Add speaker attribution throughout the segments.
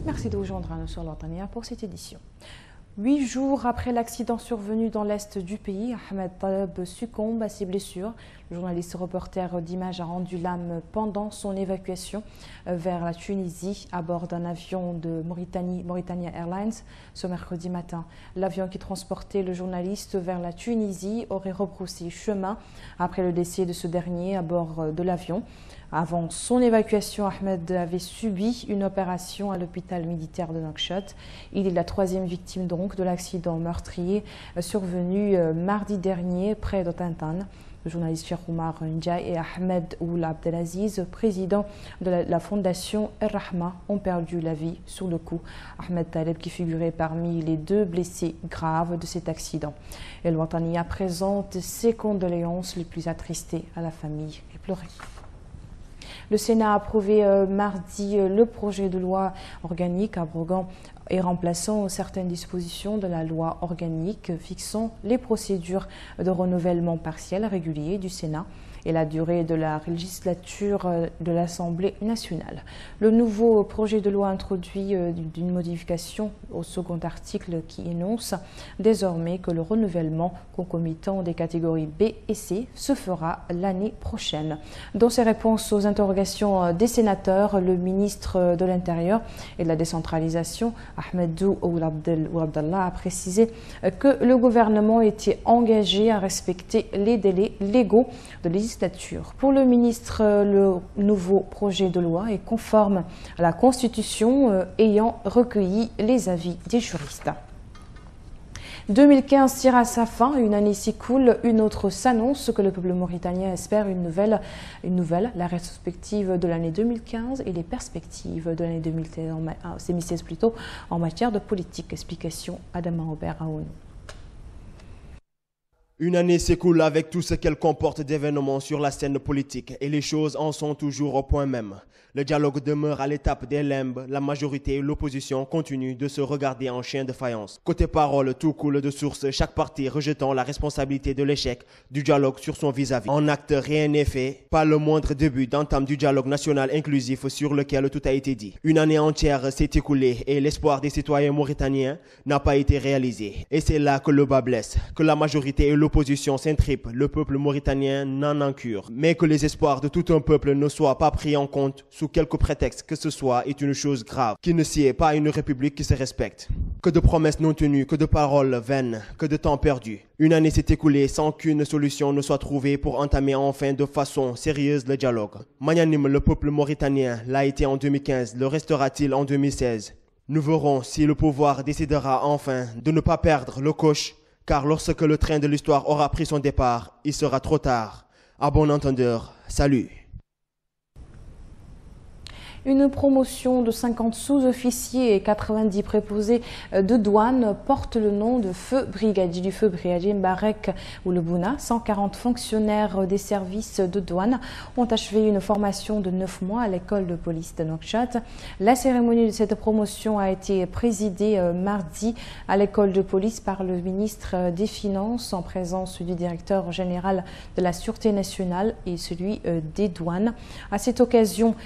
Speaker 1: Merci de rejoindre nous sur l'antenne pour cette édition. 8 jours après l'accident survenu dans l'est du pays, Ahmed Taleb succombe à ses blessures. Le journaliste reporter d'images a rendu l'âme pendant son évacuation vers la Tunisie à bord d'un avion de Mauritania Airlines ce mercredi matin. L'avion qui transportait le journaliste vers la Tunisie aurait rebroussé chemin après le décès de ce dernier à bord de l'avion. Avant son évacuation, Ahmed avait subi une opération à l'hôpital militaire de Nouakchott. Il est la 3e victime donc de l'accident meurtrier survenu mardi dernier près de Tintin. Le journaliste Cheikh Oumar Ndiaye et Ahmed Ould Abdelaziz, président de la fondation Ar-Rahma, ont perdu la vie sur le coup. Ahmed Taleb qui figurait parmi les 2 blessés graves de cet accident. El Watania présente ses condoléances les plus attristées à la famille éplorée. Le Sénat a approuvé mardi le projet de loi organique abrogant et remplaçant certaines dispositions de la loi organique fixant les procédures de renouvellement partiel régulier du Sénat et la durée de la législature de l'Assemblée nationale. Le nouveau projet de loi introduit d'une modification au second article qui énonce désormais que le renouvellement concomitant des catégories B et C se fera l'année prochaine. Dans ses réponses aux interrogations des sénateurs, le ministre de l'Intérieur et de la décentralisation, Ahmedou Ould Abdallah, a précisé que le gouvernement était engagé à respecter les délais légaux de législature. Pour le ministre, le nouveau projet de loi est conforme à la Constitution ayant recueilli les avis des juristes. 2015 tire à sa fin, une année s'écoule, une autre s'annonce, que le peuple mauritanien espère une nouvelle, la rétrospective de l'année 2015 et les perspectives de l'année 2016 plutôt en matière de politique. Explication Adama Aubert à ONU.
Speaker 2: Une année s'écoule avec tout ce qu'elle comporte d'événements sur la scène politique et les choses en sont toujours au point même. Le dialogue demeure à l'étape des limbes, la majorité et l'opposition continuent de se regarder en chien de faïence. Côté parole, tout coule de source, chaque parti rejetant la responsabilité de l'échec du dialogue sur son vis-à-vis. En acte, rien n'est fait, pas le moindre début d'entame du dialogue national inclusif sur lequel tout a été dit. Une année entière s'est écoulée et l'espoir des citoyens mauritaniens n'a pas été réalisé. Et c'est là que le bas blesse, que la majorité et l'opposition s'intripent, le peuple mauritanien n'en encure. Mais que les espoirs de tout un peuple ne soient pas pris en compte sous quelque prétexte que ce soit est une chose grave, qui ne sied pas à une république qui se respecte. Que de promesses non tenues, que de paroles vaines, que de temps perdu. Une année s'est écoulée sans qu'une solution ne soit trouvée pour entamer enfin de façon sérieuse le dialogue. Magnanime, le peuple mauritanien l'a été en 2015, le restera-t-il en 2016? Nous verrons si le pouvoir décidera enfin de ne pas perdre le coche, car lorsque le train de l'histoire aura pris son départ, il sera trop tard. À bon entendeur, salut.
Speaker 1: Une promotion de 50 sous-officiers et 90 préposés de douane porte le nom de feu brigadier Mbarek Oulebouna. 140 fonctionnaires des services de douane ont achevé une formation de 9 mois à l'école de police de Nouakchott. La cérémonie de cette promotion a été présidée mardi à l'école de police par le ministre des Finances en présence du directeur général de la Sûreté nationale et celui des douanes. À cette occasion,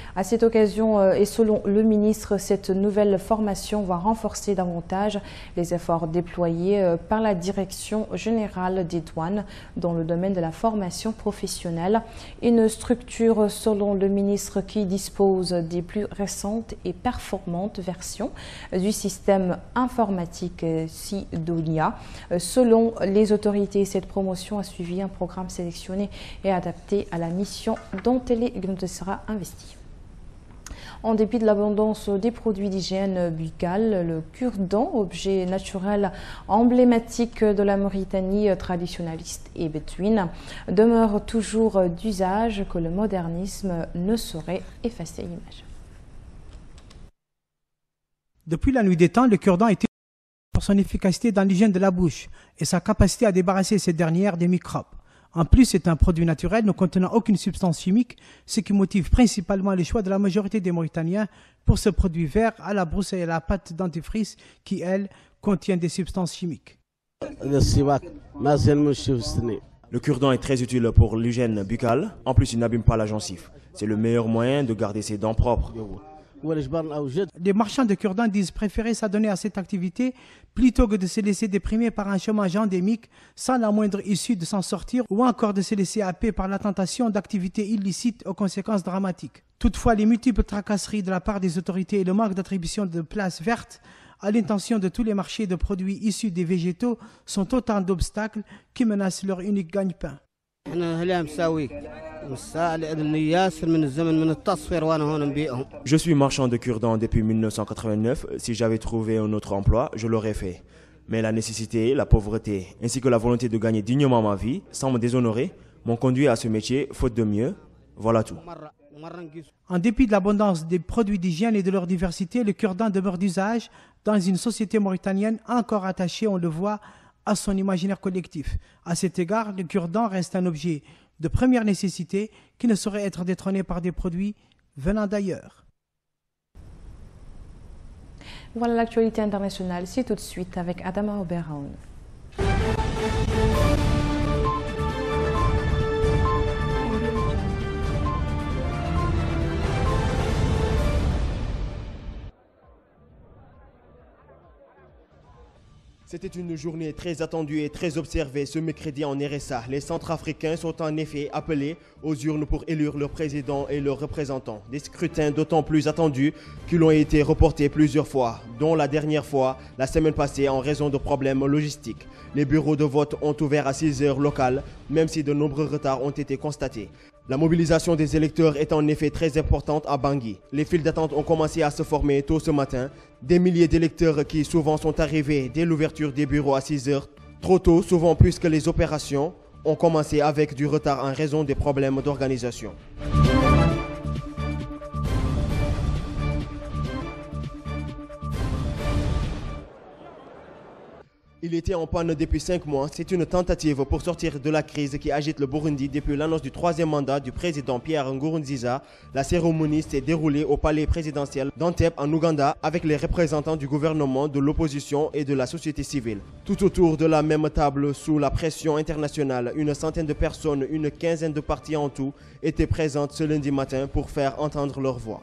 Speaker 1: et selon le ministre, cette nouvelle formation va renforcer davantage les efforts déployés par la Direction générale des douanes dans le domaine de la formation professionnelle. Une structure, selon le ministre, qui dispose des plus récentes et performantes versions du système informatique Sidonia. Selon les autorités, cette promotion a suivi un programme sélectionné et adapté à la mission dont elle sera investie. En dépit de l'abondance des produits d'hygiène buccale, le cure-dent, objet naturel emblématique de la Mauritanie traditionnaliste et bédouine, demeure toujours d'usage que le modernisme ne saurait effacer l'image.
Speaker 3: Depuis la nuit des temps, le cure-dent était pour son efficacité dans l'hygiène de la bouche et sa capacité à débarrasser ces dernières des microbes. En plus, c'est un produit naturel ne contenant aucune substance chimique, ce qui motive principalement le choix de la majorité des Mauritaniens pour ce produit vert à la brousse et à la pâte dentifrice qui, elle, contient des substances chimiques.
Speaker 2: Le cure-dent est très utile pour l'hygiène buccale. En plus, il n'abîme pas la gencive. C'est le meilleur moyen de garder ses dents propres.
Speaker 3: Les marchands de cure-dents disent préférer s'adonner à cette activité plutôt que de se laisser déprimer par un chômage endémique sans la moindre issue de s'en sortir ou encore de se laisser happer par la tentation d'activités illicites aux conséquences dramatiques. Toutefois, les multiples tracasseries de la part des autorités et le manque d'attribution de places vertes à l'intention de tous les marchés de produits issus des végétaux sont autant d'obstacles qui menacent leur unique gagne-pain.
Speaker 2: Je suis marchand de cure-dents depuis 1989. Si j'avais trouvé un autre emploi, je l'aurais fait. Mais la nécessité, la pauvreté, ainsi que la volonté de gagner dignement ma vie, sans me déshonorer, m'ont conduit à ce métier, faute de mieux. Voilà tout.
Speaker 3: En dépit de l'abondance des produits d'hygiène et de leur diversité, le cure-dent demeure d'usage dans une société mauritanienne encore attachée, on le voit, à son imaginaire collectif. À cet égard, le cure-dent reste un objet de première nécessité qui ne saurait être détrôné par des produits venant d'ailleurs.
Speaker 1: Voilà l'actualité internationale, c'est tout de suite avec Adama Oberhaun.
Speaker 2: C'était une journée très attendue et très observée ce mercredi en RSA. Les Centrafricains sont en effet appelés aux urnes pour élire leur président et leurs représentants. Des scrutins d'autant plus attendus qu'ils ont été reportés plusieurs fois, dont la dernière fois, la semaine passée, en raison de problèmes logistiques. Les bureaux de vote ont ouvert à 6 heures locales, même si de nombreux retards ont été constatés. La mobilisation des électeurs est en effet très importante à Bangui. Les files d'attente ont commencé à se former tôt ce matin. Des milliers d'électeurs qui souvent sont arrivés dès l'ouverture des bureaux à 6 heures. Trop tôt, souvent puisque les opérations ont commencé avec du retard en raison des problèmes d'organisation. Il était en panne depuis 5 mois. C'est une tentative pour sortir de la crise qui agite le Burundi depuis l'annonce du 3e mandat du président Pierre Nkurunziza. La cérémonie s'est déroulée au palais présidentiel d'Entebbe en Ouganda avec les représentants du gouvernement, de l'opposition et de la société civile. Tout autour de la même table, sous la pression internationale, une centaine de personnes, une quinzaine de partis en tout, étaient présentes ce lundi matin pour faire entendre leur voix.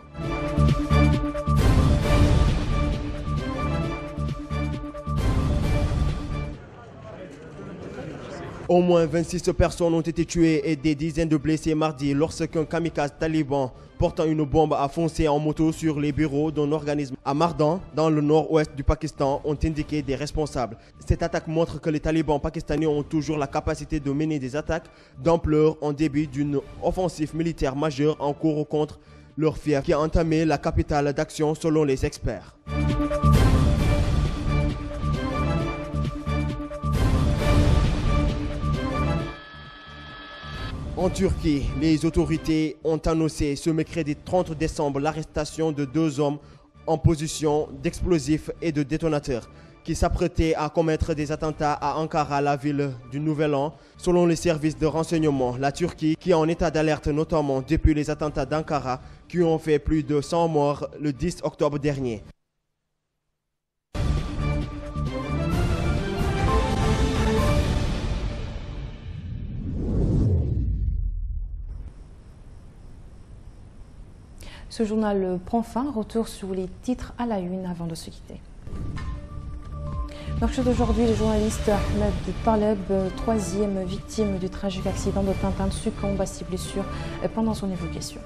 Speaker 2: Au moins 26 personnes ont été tuées et des dizaines de blessés mardi lorsqu'un kamikaze taliban portant une bombe a foncé en moto sur les bureaux d'un organisme à Mardan, dans le nord-ouest du Pakistan, ont indiqué des responsables. Cette attaque montre que les talibans pakistanais ont toujours la capacité de mener des attaques d'ampleur en début d'une offensive militaire majeure en cours contre leur fief qui a entamé la capitale d'action selon les experts. En Turquie, les autorités ont annoncé ce mercredi 30 décembre l'arrestation de 2 hommes en position d'explosifs et de détonateurs qui s'apprêtaient à commettre des attentats à Ankara, la ville du Nouvel An. Selon les services de renseignement, la Turquie, qui est en état d'alerte notamment depuis les attentats d'Ankara qui ont fait plus de 100 morts le 10 octobre dernier.
Speaker 1: Ce journal prend fin. Retour sur les titres à la une avant de se quitter. Donc d'aujourd'hui, le journaliste Ahmed Taleb, 3e victime du tragique accident de Tintin, succombe à ses blessures pendant son évacuation.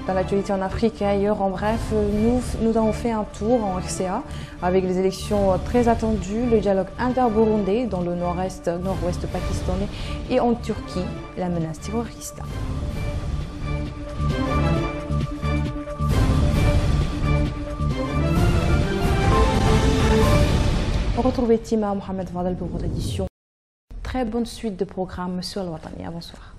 Speaker 1: Dans l'actualité en Afrique et ailleurs, en bref, nous avons fait un tour en RCA avec les élections très attendues, le dialogue inter-burundais dans le nord-ouest pakistanais et en Turquie, la menace terroriste. Retrouvez Tima Mohamed Fadel pour votre édition. Très bonne suite de programmes sur Al Wataniya. Bonsoir.